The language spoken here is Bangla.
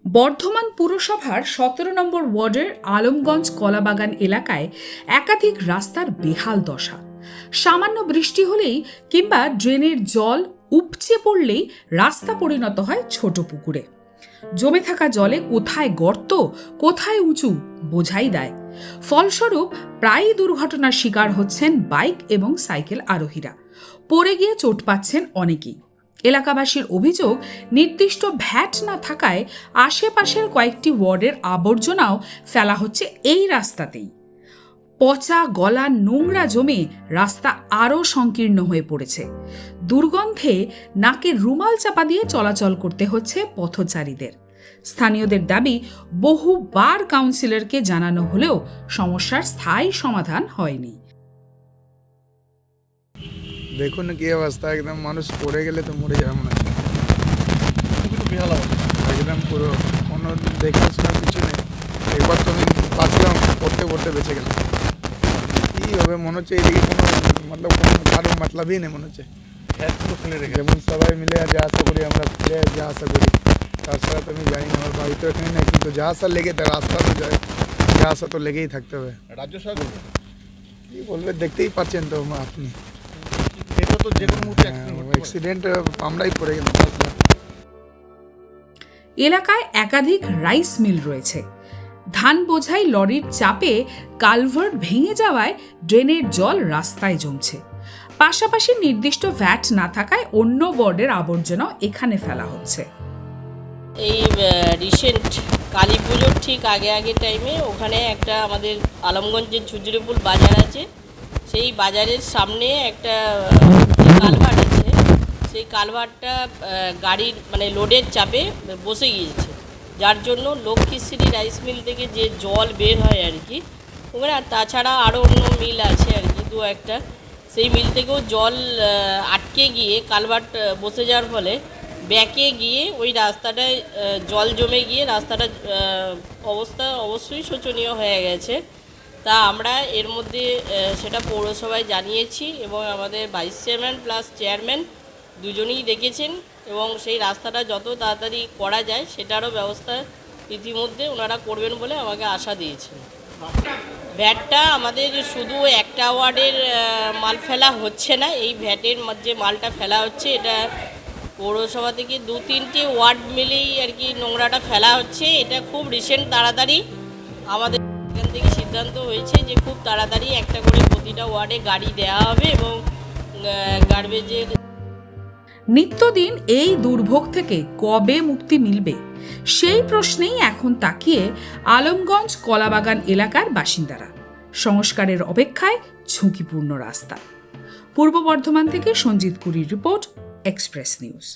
বর্ধমান পুরসভার ১৭ নম্বর ওয়ার্ডের আলমগঞ্জ কলাবাগান এলাকায় একাধিক রাস্তার বেহাল দশা। সামান্য বৃষ্টি হলেই কিংবা ড্রেনের জল উপচে পড়লেই রাস্তা পরিণত হয় ছোট পুকুরে। জমে থাকা জলে কোথায় গর্ত কোথায় উঁচু বোঝাই দেয়। ফলস্বরূপ প্রায়ই দুর্ঘটনার শিকার হচ্ছেন বাইক এবং সাইকেল আরোহীরা। পড়ে গিয়ে চোট পাচ্ছেন অনেকেই। এলাকাবাসীর অভিযোগ, নির্দিষ্ট ভ্যাট না থাকায় আশেপাশের কয়েকটি ওয়ার্ডের আবর্জনাও ফেলা হচ্ছে এই রাস্তাতেই। পচা গলা নোংরা জমে রাস্তা আরও সংকীর্ণ হয়ে পড়েছে। দুর্গন্ধে নাকের রুমাল চাপা দিয়ে চলাচল করতে হচ্ছে পথচারীদের। স্থানীয়দের দাবি, বহুবার কাউন্সিলরকে জানানো হলেও সমস্যার স্থায়ী সমাধান হয়নি। দেখুন কি অবস্থা, একদম মানুষ পড়ে গেলে তো মরে যাবে মনে হয়। একদম পুরো কোনো দেখাশোনা কিছু নেই। একবার তো আমি বাঁচলাম, পড়তে পড়তে বেঁচে গেলাম। কী হবে মনে হচ্ছে এদিকে কোনো কারো মতলবই নেই মনে হচ্ছে। যেমন সবাই মিলে যা আশা করি আমরা ফিরে যা আশা করি, তাছাড়া তো আমি জানি না। আমার বাড়ি তো এখানে নেই, কিন্তু যা আশা লেগে রাস্তা তো যায়, যা আশা তো লেগেই থাকতে হবে। রাজ্য সরকার কী বলবে, দেখতেই পাচ্ছেন তো আপনি। এটা তো যে কোনো মুহূর্তে অ্যাক্সিডেন্ট আমরাই পড়ে গেলাম। এলাকায় একাধিক রাইস মিল রয়েছে। ধান বোঝাই লরির চাপে কালভার্ট ভেঙে যাওয়ায় ড্রেনের জল রাস্তায় জমছে। পাশাপাশি নির্দিষ্ট ভ্যাট না থাকায় অন্য ওয়ার্ডের আবর্জনাও এখানে ফেলা হচ্ছে। এই রিসেন্ট কালী পুজোর ঠিক আগে টাইমে ওখানে একটা আমাদের আলমগঞ্জের ঝুজুরিপুল বাজার আছে, সেই বাজারের সামনে একটা কালভার্ট আছে। সেই কালভার্টটা গাড়ির লোডের চাপে বসে গিয়েছে, যার জন্য লক্ষ্মীশ্রী রাইস মিল থেকে যে জল বের হয় আর কি ওখানে, আর তাছাড়া আরও অন্য মিল আছে আর কি দু একটা, সেই মিল থেকেও জল আটকে গিয়ে কালভার্ট বসে যাওয়ার ফলে ব্যাকে গিয়ে ওই রাস্তাটায় জল জমে গিয়ে রাস্তাটা অবস্থা অবশ্যই শোচনীয় হয়ে গেছে। তা আমরা এর মধ্যে সেটা পৌরসভায় জানিয়েছি এবং আমাদের ভাইস চেয়ারম্যান প্লাস চেয়ারম্যান দুজনেই দেখেছেন এবং সেই রাস্তাটা যত তাড়াতাড়ি করা যায় সেটারও ব্যবস্থা ইতিমধ্যে ওনারা করবেন বলে আমাকে আশা দিয়েছেন। ভ্যাটটা আমাদের শুধু একটা ওয়ার্ডের মাল ফেলা হচ্ছে না, এই ভ্যাটের যে মালটা ফেলা হচ্ছে এটা পৌরসভা থেকে 2-3টে ওয়ার্ড মিলেই আর কি নোংরাটা ফেলা হচ্ছে। এটা খুব রিসেন্ট তাড়াতাড়ি আমাদের এখান থেকে সিদ্ধান্ত হয়েছে যে খুব তাড়াতাড়ি একটা করে প্রতিটা ওয়ার্ডে গাড়ি দেওয়া হবে এবং গার্বেজের। নিত্যদিন এই দুর্ভোগ থেকে কবে মুক্তি মিলবে সেই প্রশ্নেই এখন তাকিয়ে আলমগঞ্জ কলাবাগান এলাকার বাসিন্দারা। সংস্কারের অপেক্ষায় ঝুঁকিপূর্ণ রাস্তা। পূর্ব বর্ধমান থেকে সঞ্জিত কুরির রিপোর্ট, এক্সপ্রেস নিউজ।